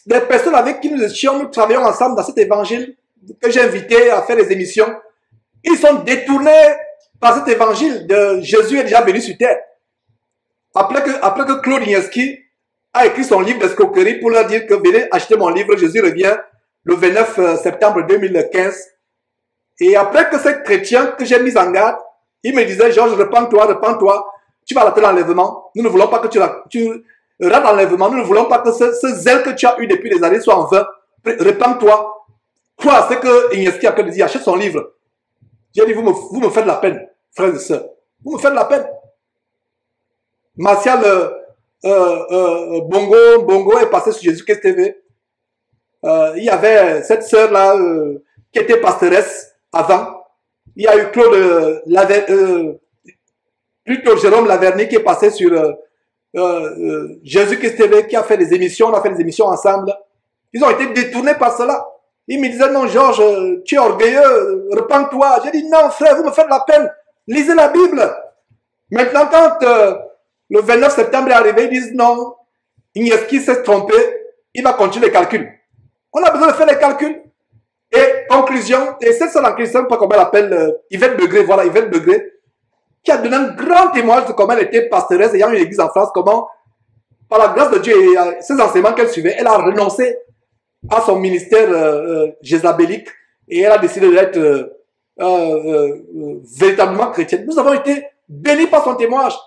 des personnes avec qui nous travaillons ensemble dans cet évangile, que j'ai invité à faire des émissions, ils sont détournés par cet évangile de Jésus est déjà venu sur terre. Après que Claude Nienski a écrit son livre d'escroquerie pour leur dire que venez acheter mon livre, Jésus revient le 29 septembre 2015. Et après que ces chrétiens que j'ai mis en garde, ils me disaient, Georges, repends-toi, tu vas rater l'enlèvement. Nous ne voulons pas que tu rates l'enlèvement, nous ne voulons pas que ce zèle que tu as eu depuis des années soit en vain. Repends-toi. Quoi, c'est que Igneski a dit, achète son livre. J'ai dit, vous me faites la peine, frères et sœurs. Vous me faites la peine. Martial Bongo est passé sur Jésus-Christ TV. Il y avait cette sœur-là qui était pastoresse avant. Il y a eu plutôt Jérôme Laverny qui est passé sur Jésus-Christ TV, qui a fait des émissions. On a fait des émissions ensemble. Ils ont été détournés par cela. Ils me disaient, non, Georges, tu es orgueilleux, repens-toi. J'ai dit, non, frère, vous me faites la peine. Lisez la Bible. Maintenant, quand le 29 septembre est arrivé, ils disent, non, Igneski s'est trompé, il va continuer les calculs. On a besoin de faire les calculs. Et conclusion, et c'est ça la Christian, pas comment elle appelle, Yvette Begré, voilà, Yvette Begré, qui a donné un grand témoignage de comment elle était pastoresse ayant une église en France, comment, par la grâce de Dieu et ses enseignements qu'elle suivait, elle a renoncé à son ministère jézabélique et elle a décidé d'être véritablement chrétienne. Nous avons été bénis par son témoignage.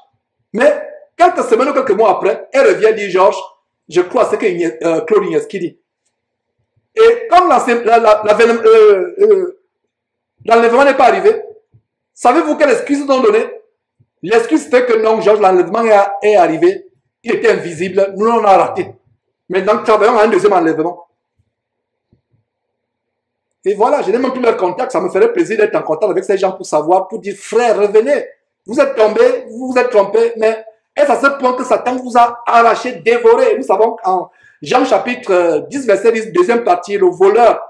Mais quelques semaines ou quelques mois après, elle revient et dit, Georges, je crois à ce que Claude Igneski dit. Et comme l'enlèvement n'est pas arrivé, savez-vous quelle excuse ils ont donné? L'excuse c'était que non, Georges, l'enlèvement est arrivé, il était invisible, nous on a raté. Maintenant, nous travaillons à un deuxième enlèvement. Et voilà, je n'ai même plus leur contact, ça me ferait plaisir d'être en contact avec ces gens pour savoir, pour dire, frère, revenez, vous êtes tombés, vous vous êtes trompés, mais est-ce à ce point que Satan vous a arraché, dévoré? Nous savons qu'en Jean chapitre 10, verset 10, deuxième partie, le voleur,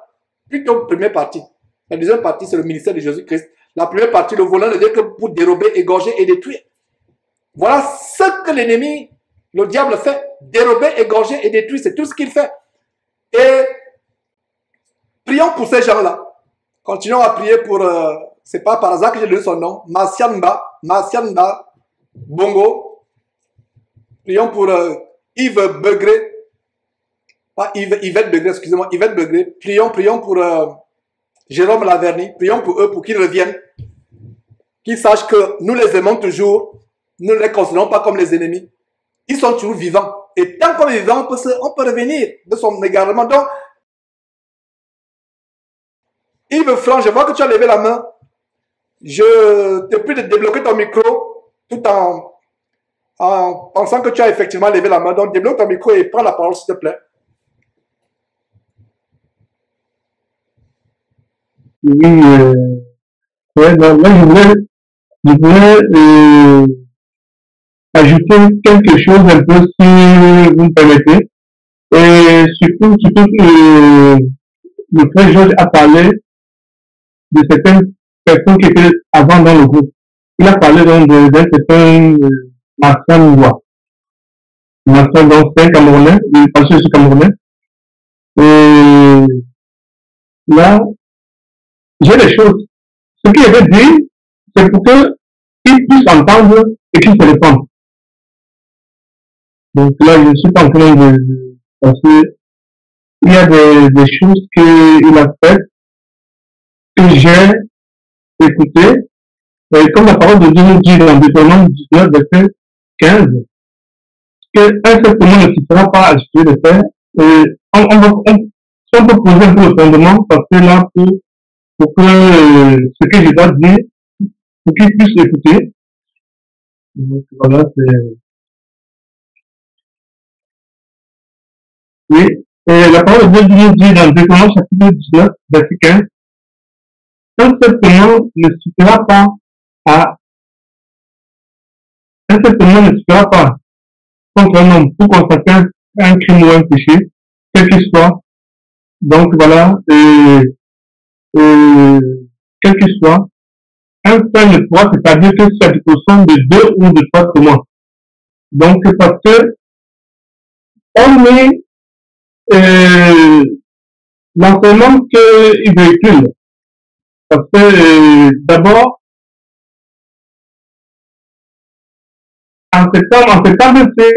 plutôt première partie. La deuxième partie, c'est le ministère de Jésus-Christ. La première partie, le voleur ne vient que pour dérober, égorger et détruire. Voilà ce que l'ennemi, le diable fait. Dérober, égorger et détruire, c'est tout ce qu'il fait. Et prions pour ces gens-là. Continuons à prier pour, c'est pas par hasard que j'ai donné son nom, Marcianba Bongo. Prions pour Yves Begré. Pas Yvette Begré, excusez-moi, Yvette Begré. Prions pour Jérôme Laverny. Prions pour eux, pour qu'ils reviennent. Qu'ils sachent que nous les aimons toujours. Nous ne les considérons pas comme les ennemis. Ils sont toujours vivants. Et tant qu'on est vivant, on peut revenir de son égarement. Donc, Yves Franck, je vois que tu as levé la main. Je te prie de débloquer ton micro tout en pensant que tu as effectivement levé la main. Donc, débloque ton micro et prends la parole, s'il te plaît. Oui, ouais, donc là, je voulais ajouter quelque chose un peu, si vous me permettez. Et surtout que le frère Georges a parlé de certaines personnes qui étaient avant dans le groupe. Il a parlé donc d'un certain Marcel Ngoua. Marcel, donc, c'est un Camerounais, il parle sur ce Camerounais. Et là, j'ai des choses. Ce qu'il avait dit, c'est pour qu'ils puissent entendre et qu'ils se répondent. Donc là, je ne suis pas en train de penser. Il y a des choses qu'il a faites que j'ai écoutées. Et comme la parole de Dieu nous dit dans Deutéronome 19, verset 15, qu'un seul témoin ne suffira pas à justifier le faire. Et si on peut poser un peu le fondement, parce que là, pour que ce que je dois dire, pour qu'ils puissent écouter. Donc voilà, c'est... Oui, et la parole de Dieu nous dit dans Deutéronome chapitre 19, verset 15, un seul témoin ne suffira pas contre un homme pour constater un crime ou un péché, quel qu'il soit. Donc voilà, quel qu'il soit, un seul ne pourra, c'est-à-dire que c'est à disposition de 2 ou de 3 témoins. Donc parce que on est l'enseignement qu'il véhicule. Parce que d'abord, en septembre, c'est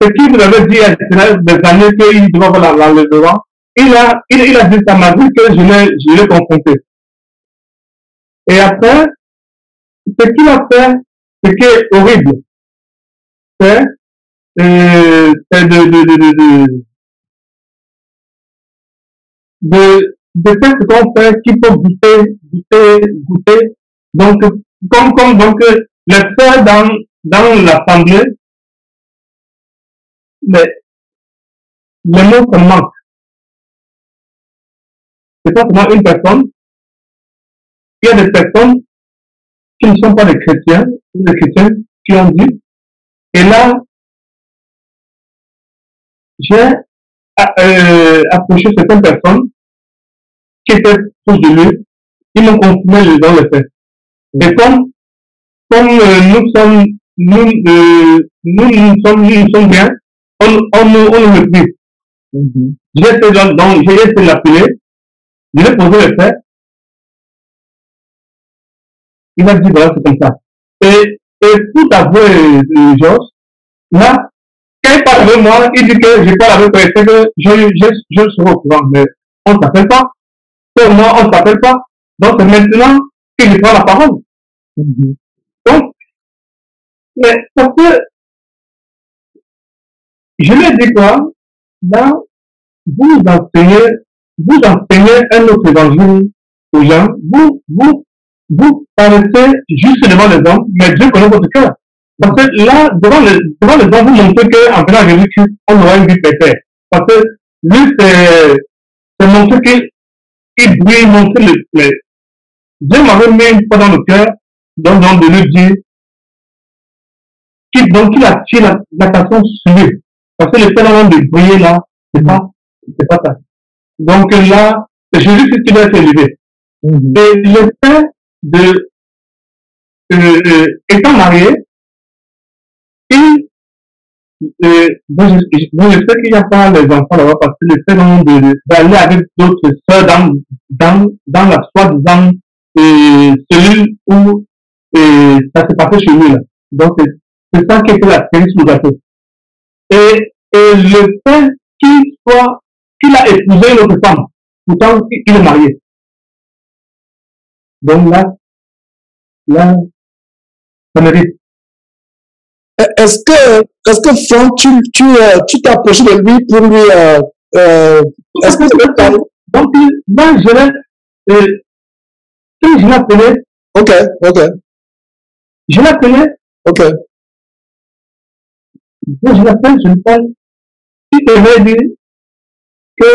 ce qu'il vous avait dit il y a des années qu'il doit avoir l'enlèvement. Il a dit ça m'a dit que je l'ai confronté. Et après, ce qu'il a fait, ce qui est horrible, c'est de faire ce qu'on fait, qu'il faut goûter. Donc, donc les faire dans l'assemblée, les mots se manquent. C'est pas seulement une personne. Il y a des personnes qui ne sont pas des chrétiens, des chrétiens qui ont dit. Et là, j'ai approché certaines personnes qui étaient proches de lui. Ils m'ont confirmé dans le fait. Et comme nous sommes bien, on nous méprise. J'ai essayé de l'appeler, je lui ai posé le fait. Il m'a dit, voilà, c'est comme ça. Et tout avouer, Georges, là, quand il parle avec moi, il dit que je parle avec lui, c'est que je serai au courant, mais on ne s'appelle pas. Pour moi, on ne s'appelle pas. Donc, c'est maintenant que je prends la parole. Donc, mais parce que je lui ai dit quoi, là, vous enseignez un autre évangile aux gens, vous paraissez juste devant les hommes, mais Dieu connaît votre cœur. Parce que là, devant les hommes, vous montrez qu'en venant à Jésus-Christ, on aura une vie parfaite. Parce que lui, c'est montrer qu'il brille, montrer Dieu m'avait mis une fois dans le cœur, donc de lui dire, qu'il a tiré l'attention sur lui. Parce que le phénomène de briller là, c'est pas ça. Donc là, c'est Jésus-Christ qui doit être élevé. Et le fait de, étant marié, bon, je sais qu'il n'y a pas les enfants là-bas parce que le fait d'aller avec d'autres soeurs dans la soi-disant cellule où ça s'est passé chez lui là. Donc c'est ça qui était la série sous le gâteau. Et le fait qu'il a épousé une autre femme, pourtant il est marié. Donc là, ça mérite. Est-ce que Franck, tu t'es approché de lui pour lui est-ce que tu veux parler? Donc là, je l'appelais. Ok. Je l'appelais. Ok. Moi, je l'appelle, je lui parle. Il devait dire que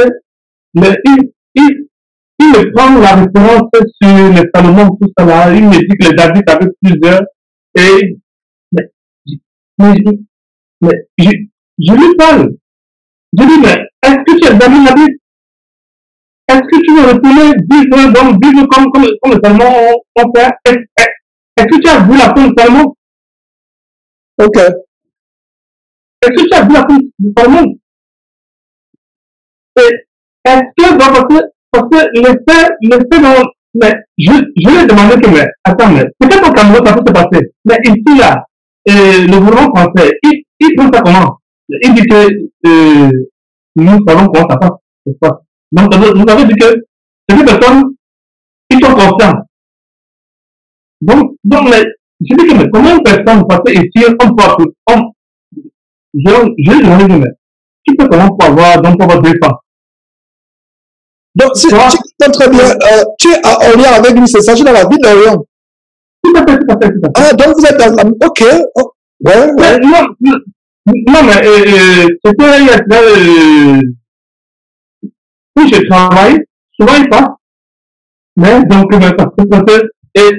il me prend la référence sur les Salomon, tout ça là. Il me dit que les David avaient plusieurs. Et mais je lui parle. Je dis, mais est-ce que tu as examiné la Bible? Est-ce que tu veux retourner vivre comme le Salomon on fait? Est-ce que tu as vu la fin du Salomon? Ok. Est-ce que tu as vu la fin du Salomon? Est-ce que, parce que l'effet dont, mais je lui ai demandé que, mais, attends, mais, peut-être au Cameroun, ça peut se passer. Mais ici, là, le gouvernement français, il prend ça comment? Il dit que, nous savons comment ça passe. Donc, vous avez dit que, ces personnes, ils sont conscients. Donc, mais, je dis que, mais, comment une personne, parce que ici, on peut, je lui ai demandé, mais, qui peut comment pour avoir deux femmes? Donc, si tu es très bien, tu es en lien avec lui, c'est ça, tu es dans la ville d'Orient. Tout à fait. Ah, donc vous êtes dans la... Ok. Oh, ouais. Non, mais c'était où je travaille, souvent il passe. Mais donc, et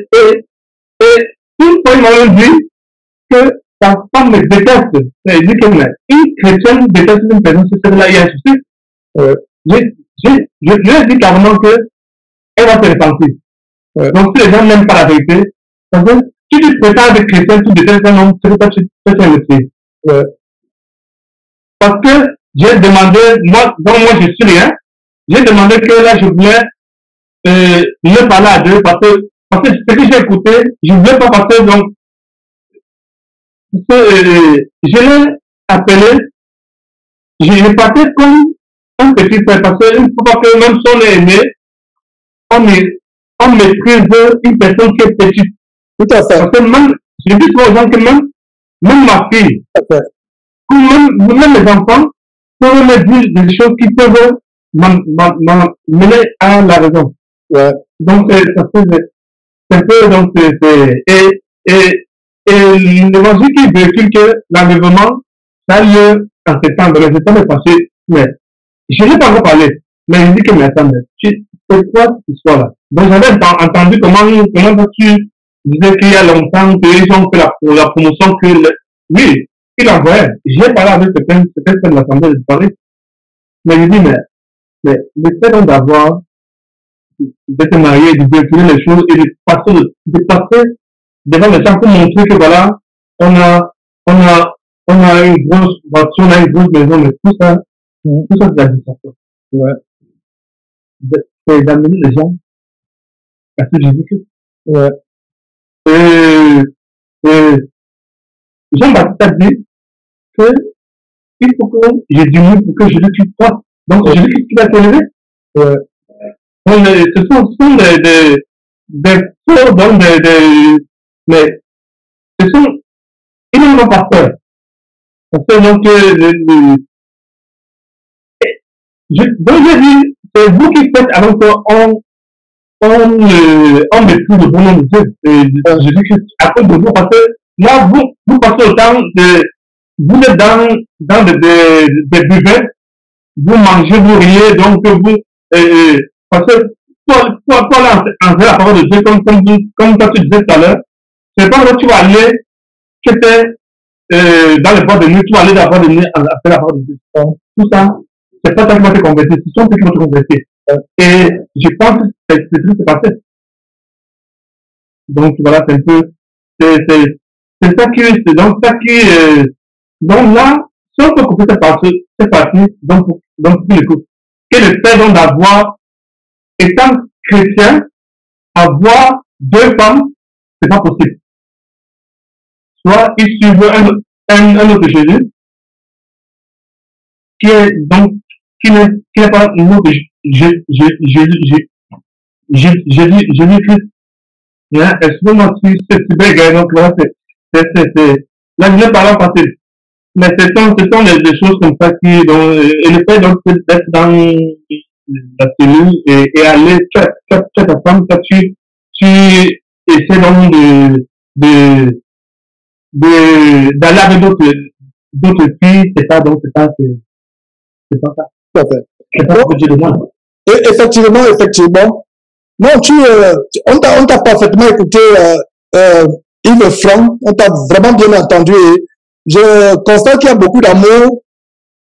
une fois il m'a dit que sa femme me déteste. Il dit que une chrétienne déteste une personne, c'est celle-là, il y a un souci. Je lui ai dit carrément qu'elle va se repentir. Donc, si les gens n'aiment pas la vérité, parce que si tu prétends être chrétien, tu détestes un homme, c'est que toi, tu es un métier. Parce que j'ai demandé, moi je suis rien, j'ai demandé que là, je voulais le parler à deux parce que ce que j'ai écouté, je ne voulais pas passer, donc, je l'ai appelé, je l'ai passé comme un petit frère, parce qu'il ne faut pas que même si on est aîné, on maîtrise une personne qui est petite. Tout à fait. Parce que même, je dis aux gens que même ma fille, même les enfants, peuvent me dire des choses qui peuvent m'amener à la raison. Ouais. Donc, c'est un peu, donc, et l'évangile qui véhicule que l'enlèvement, ça a lieu en septembre, mais septembre est passé, mais je n'ai pas encore parlé, mais il dit que, mais attends, c'est quoi cette histoire-là? Donc, j'avais entendu comment tu disais qu'il y a longtemps qu'ils ont fait la promotion que, oui, il envoyait. J'ai parlé avec certains de l'Assemblée de Paris, mais il dit, mais le fait donc d'avoir, d'être marié, de véhiculer les choses et de passer devant les gens pour montrer que voilà, on a une grosse voiture, on a une grosse maison, mais tout ça, c'est de la distraction. Ouais. C'est d'amener les gens à ce Jésus-Christ. Ouais. Jean-Baptiste a dit que il faut que je diminue pour que Jésus-Christ croisse. Donc, c'est Jésus-Christ qui va s'élever. Donc, ce sont des faux, donc mais ce sont, ils n'en ont pas peur. Parce que donc, donc j'ai dit, c'est vous qui faites avant qu'on maîtrise le bon nom de Dieu, Jésus-Christ, à cause de vous, parce que là, vous passez autant vous êtes dans des buvettes, vous mangez, vous riez, donc vous, parce que toi, là, en la parole de Dieu, comme toi tu disais tout à l'heure, c'est pas là tu vas aller, tu étais dans le bois de nuit, tu vas aller dans le bois de nuit à faire la parole de Dieu. Tout ça, c'est pas ça qui va te convertir, ce sont ceux qui vont te convertir. Et je pense que c'est ce qui s'est passé. Donc voilà, c'est un peu, c'est ça qui, donc là, si on peut couper cette partie, donc écoute, que le fait donc d'avoir, étant chrétien, avoir deux femmes, c'est pas possible. Soit il suivent un autre Jésus, qui est donc, qui n'est pas un autre Jésus-Christ. Excusez-moi si c'est bien, donc là, là, je ne parle pas facile. Mais ce sont des choses comme ça qui, donc, et le fait donc d'être dans la cellule et aller, tu as ta femme, tu essaies donc d'aller avec d'autres filles, c'est pas ça. Tout à fait. C'est pas ce que Dieu demande. Effectivement. Non, on t'a parfaitement écouté, Yves Franck, on t'a vraiment bien entendu. Et je constate qu'il y a beaucoup d'amour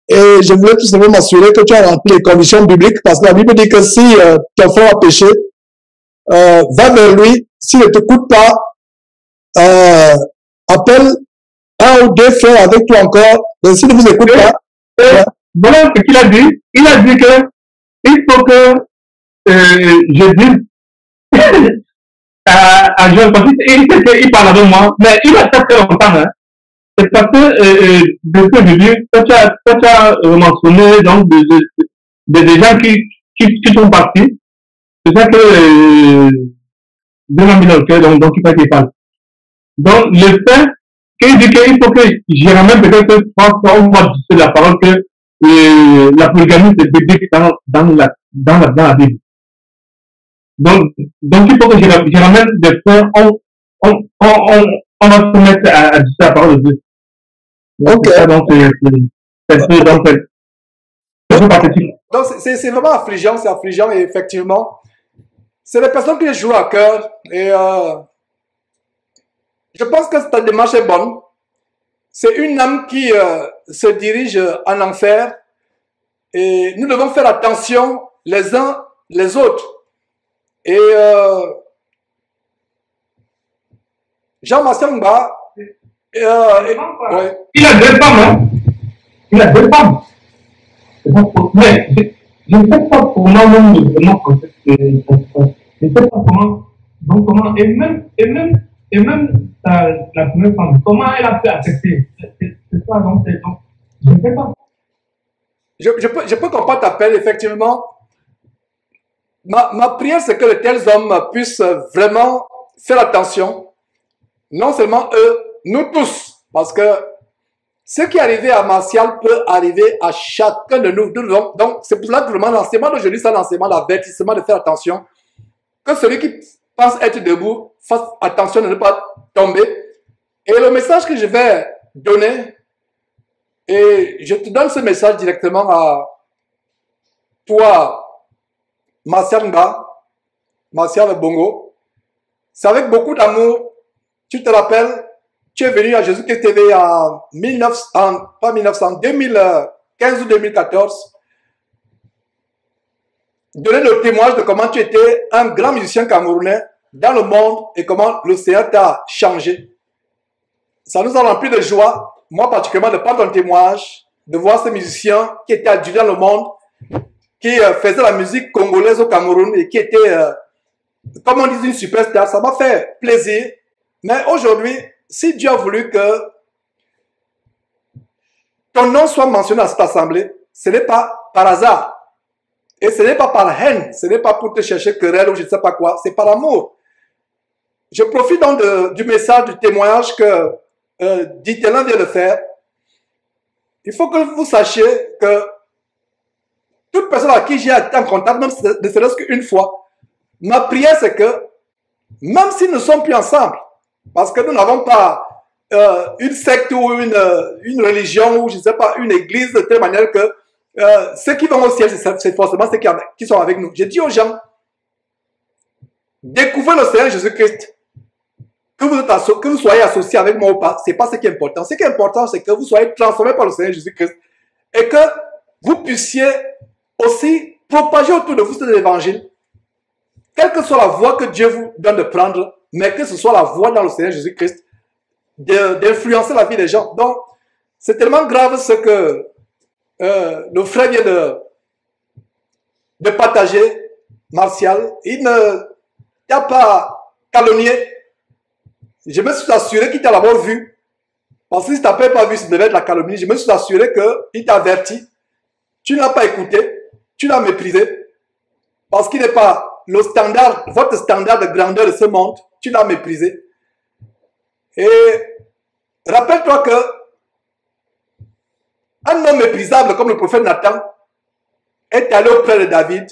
et je voulais tout simplement m'assurer que tu as rempli les conditions bibliques parce que la Bible dit que si ton frère a péché, va vers lui. S'il ne t'écoute pas, appelle un ou deux frères avec toi encore. Donc, s'il ne vous écoute pas. Voilà ce qu'il a dit. Il a dit que il faut que je dise à Jean-Baptiste, il parle avec moi, mais il va très longtemps. Hein. C'est parce que, de ce que je dis, toi tu as mentionné donc, des gens qui sont partis. C'est ça que Dieu m'a mis dans le cœur, donc il faut qu'il parle. Donc, le fait qu'il dit qu'il faut que j'y ramène peut-être 3 fois, on va dire la parole que la polygamie c'est biblique dans la Bible. Donc il faut que je ramène des frères, on va se mettre à dire la parole de Dieu. Ok. C'est pathétique. Donc c'est vraiment affligeant, et effectivement, c'est les personnes qui jouent à cœur et je pense que cette démarche est bonne. C'est une âme qui se dirige en enfer et nous devons faire attention les uns les autres. Et Jean Massamba, ouais. Il a 2 femmes, hein? Il a 2 femmes. Mais Je ne sais pas comment même vraiment en fait, ça se passe. Je ne sais pas comment, donc comment, et même la première femme, comment elle a pu accepter. C'est ça, donc, je ne sais pas. Je peux comprendre ta peine, effectivement. Ma prière, c'est que de tels hommes puissent vraiment faire attention. Non seulement eux, nous tous. Parce que ce qui est arrivé à Martial peut arriver à chacun de nous. Donc, c'est pour cela que vraiment l'enseignement d'aujourd'hui, c'est l'enseignement, l'avertissement de faire attention. Que celui qui pense être debout fasse attention de ne pas tomber. Et le message que je vais donner, et je te donne ce message directement à toi, Martial Nga, Martial Bongo. C'est avec beaucoup d'amour. Tu te rappelles, tu es venu à Jésus-Christ TV en 2015 ou 2014. Donner le témoignage de comment tu étais un grand musicien camerounais dans le monde et comment le Seigneur t'a changé. Ça nous a rempli de joie, moi particulièrement, de prendre ton témoignage, de voir ces musiciens qui étaient adulés dans le monde, qui faisaient la musique congolaise au Cameroun et qui étaient, comme on dit, une superstar. Ça m'a fait plaisir. Mais aujourd'hui, si Dieu a voulu que ton nom soit mentionné à cette assemblée, ce n'est pas par hasard. Et ce n'est pas par haine, ce n'est pas pour te chercher querelle ou je ne sais pas quoi, c'est par amour. Je profite donc du message, du témoignage que Ditelin vient de faire. Il faut que vous sachiez que toute personne à qui j'ai été en contact, même ne serait-ce qu'une fois, ma prière c'est que, même si nous ne sommes plus ensemble, parce que nous n'avons pas une secte ou une religion ou je ne sais pas, une église de telle manière que ceux qui vont au ciel, c'est forcément ceux qui sont avec nous. Je dis aux gens, découvrez le Seigneur Jésus-Christ. Que vous soyez associés avec moi ou pas, ce n'est pas ce qui est important. Ce qui est important, c'est que vous soyez transformés par le Seigneur Jésus-Christ et que vous puissiez aussi propager autour de vous cet évangile, quelle que soit la voie que Dieu vous donne de prendre, mais que ce soit la voie dans le Seigneur Jésus-Christ, d'influencer la vie des gens. Donc, c'est tellement grave ce que le frère vient de partager, Martial. Il ne t'a pas calomnié. Je me suis assuré qu'il t'a d'abord vu. Parce que si tu n'as pas vu, ça devait être la calomnie. Je me suis assuré qu'il t'a averti. Tu ne l'as pas écouté. Tu l'as méprisé. Parce qu'il n'est pas le standard, votre standard de grandeur de ce monde. Tu l'as méprisé. Et rappelle-toi que un homme méprisable comme le prophète Nathan est allé auprès de David.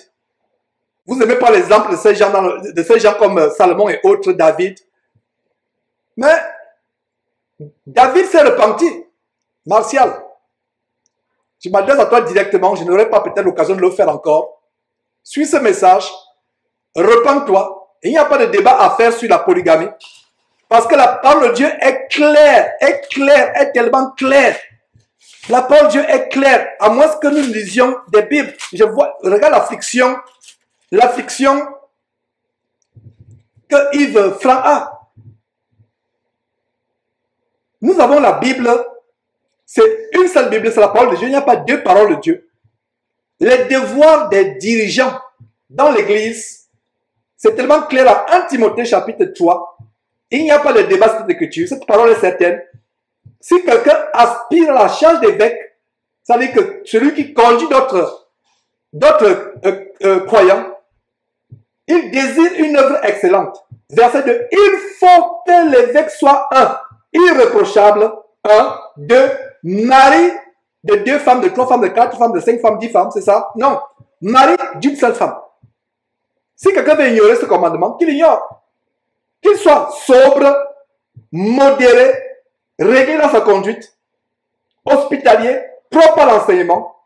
Vous n'aimez pas l'exemple de ces gens comme Salomon et autres, David. Mais David s'est repenti. Martial, je m'adresse à toi directement, je n'aurai pas peut-être l'occasion de le faire encore. Suis ce message, repens-toi. Il n'y a pas de débat à faire sur la polygamie. Parce que la parole de Dieu est claire, est tellement claire. La parole de Dieu est claire. À moins que nous lisions des Bibles. Regarde l'affliction que Yves Franc a. Nous avons la Bible, c'est une seule Bible, c'est la parole de Dieu, il n'y a pas deux paroles de Dieu. Les devoirs des dirigeants dans l'Église, c'est tellement clair à 1 Timothée chapitre 3, il n'y a pas de débat sur cette écriture, cette parole est certaine. Si quelqu'un aspire à la charge d'évêque, ça veut dire que celui qui conduit d'autres croyants, il désire une œuvre excellente. Verset 2, il faut que l'évêque soit irréprochable, 2, mari de 2 femmes, de 3 femmes, de 4 femmes, de 5 femmes, 10 femmes, c'est ça? Non. Mari d'une seule femme. Si quelqu'un veut ignorer ce commandement, qu'il ignore. Qu'il soit sobre, modéré, réglé dans sa conduite, hospitalier, propre à l'enseignement.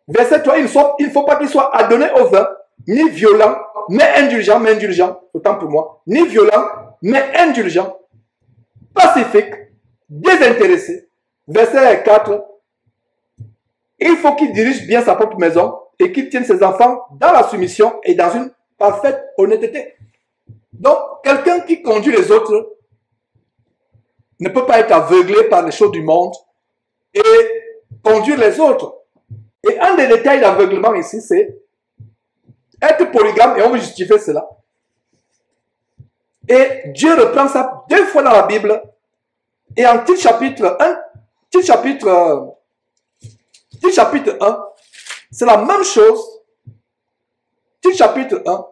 Verset 3, il ne faut pas qu'il soit adonné au vin, ni violent, mais indulgent, autant pour moi, ni violent, mais indulgent, pacifique, désintéressé. Verset 4, il faut qu'il dirige bien sa propre maison et qu'il tienne ses enfants dans la soumission et dans une parfaite honnêteté. Donc, quelqu'un qui conduit les autres ne peut pas être aveuglé par les choses du monde et conduire les autres. Et un des détails d'aveuglement ici, c'est Être polygame, et on veut justifier cela. Et Dieu reprend ça 2 fois dans la Bible. Et en Tite chapitre 1, c'est la même chose. Tite chapitre 1.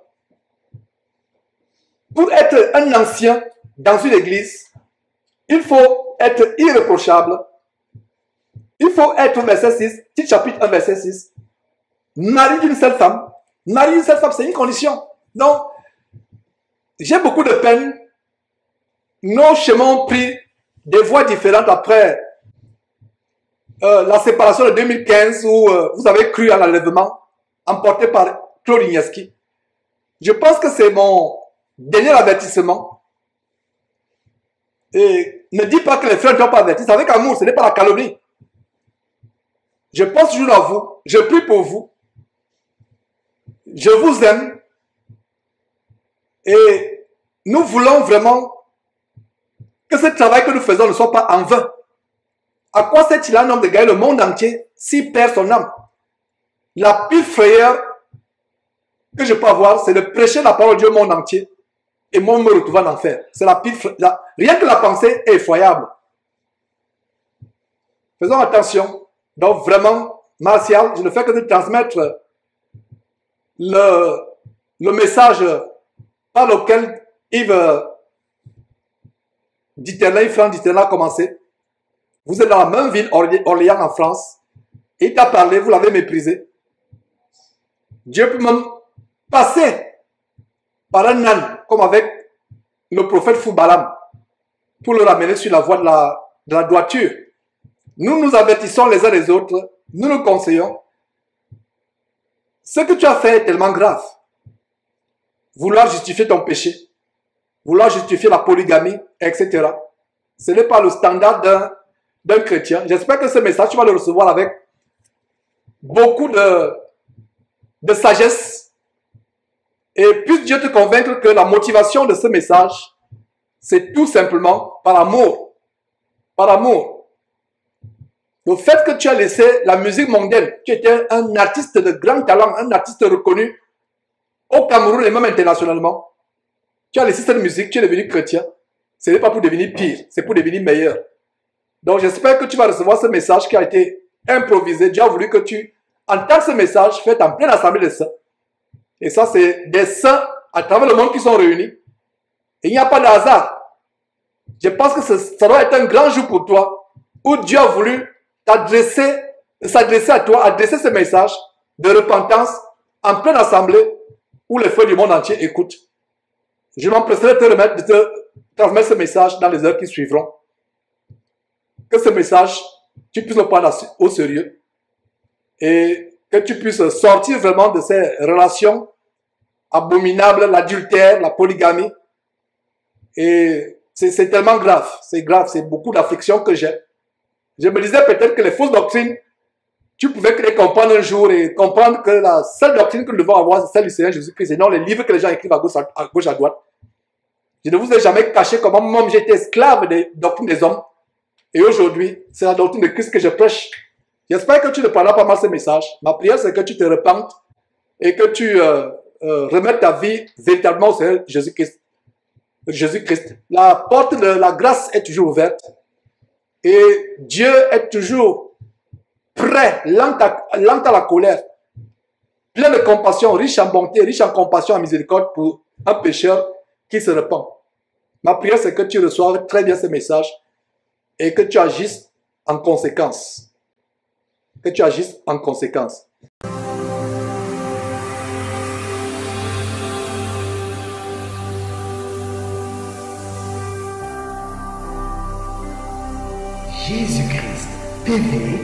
Pour être un ancien dans une église, il faut être irréprochable. Il faut être, verset 6, Tite chapitre 1, verset 6. Mari d'une seule femme. Mari d'une seule femme, c'est une condition. Donc, j'ai beaucoup de peine. Nos chemins ont pris des voies différentes après la séparation de 2015 où vous avez cru à l'enlèvement emporté par Claude Ignaski. Je pense que c'est mon dernier avertissement. Et ne dis pas que les frères ne t'ont pas averti. C'est avec amour, ce n'est pas la calomnie. Je pense toujours à vous. Je prie pour vous. Je vous aime. Et nous voulons vraiment que ce travail que nous faisons ne soit pas en vain. À quoi sert-il un homme de gagner le monde entier s'il perd son âme? La pire frayeur que je peux avoir, c'est de prêcher la parole de Dieu au monde entier et moi me retrouver en enfer. C'est la pire frayeur. Rien que la pensée est effroyable. Faisons attention. Donc vraiment, Martial, je ne fais que de transmettre le message par lequel Yves Diterna, Franck Diterna a commencé. Vous êtes dans la même ville, Orléans, en France. Il t'a parlé, vous l'avez méprisé. Dieu peut même passer par un âne, comme avec le prophète Foubalam, pour le ramener sur la voie de la droiture. Nous nous avertissons les uns les autres, nous nous conseillons. Ce que tu as fait est tellement grave. Vouloir justifier ton péché, vouloir justifier la polygamie, etc. Ce n'est pas le standard d'un chrétien. J'espère que ce message, tu vas le recevoir avec beaucoup de sagesse. Et puisse Dieu te convaincre que la motivation de ce message, c'est tout simplement par amour. Par amour. Le fait que tu as laissé la musique mondaine, tu étais un artiste de grand talent, un artiste reconnu au Cameroun et même internationalement. Tu as laissé cette musique, tu es devenu chrétien. Ce n'est pas pour devenir pire, c'est pour devenir meilleur. Donc j'espère que tu vas recevoir ce message qui a été improvisé. Dieu a voulu que tu entends ce message fait en pleine assemblée des saints. Et ça, c'est des saints à travers le monde qui sont réunis. Et il n'y a pas de hasard. Je pense que ça doit être un grand jour pour toi où Dieu a voulu s'adresser à toi, adresser ce message de repentance en pleine assemblée où les frères du monde entier écoutent. Je m'empresserai de te transmettre ce message dans les heures qui suivront. Que ce message, tu puisses le prendre au sérieux et que tu puisses sortir vraiment de ces relations abominables, l'adultère, la polygamie. Et c'est tellement grave, c'est beaucoup d'affliction que j'ai. Je me disais peut-être que les fausses doctrines, tu pouvais les comprendre un jour et comprendre que la seule doctrine que nous devons avoir, c'est celle du Seigneur Jésus-Christ et non les livres que les gens écrivent à gauche, à droite. Je ne vous ai jamais caché comment moi j'étais esclave des doctrines des hommes. Et aujourd'hui, c'est la doctrine de Christ que je prêche. J'espère que tu ne prendras pas mal ce message. Ma prière, c'est que tu te repentes et que tu remettes ta vie véritablement au Seigneur Jésus-Christ. La porte de la grâce est toujours ouverte. Et Dieu est toujours prêt, lent à la colère, plein de compassion, riche en bonté, riche en compassion, en miséricorde pour un pécheur qui se repent. Ma prière, c'est que tu reçoives très bien ce message et que tu agisses en conséquence. Que tu agisses en conséquence. Jésus-Christ TV,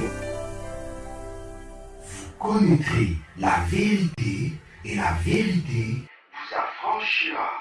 vous connaîtrez la vérité et la vérité vous affranchira.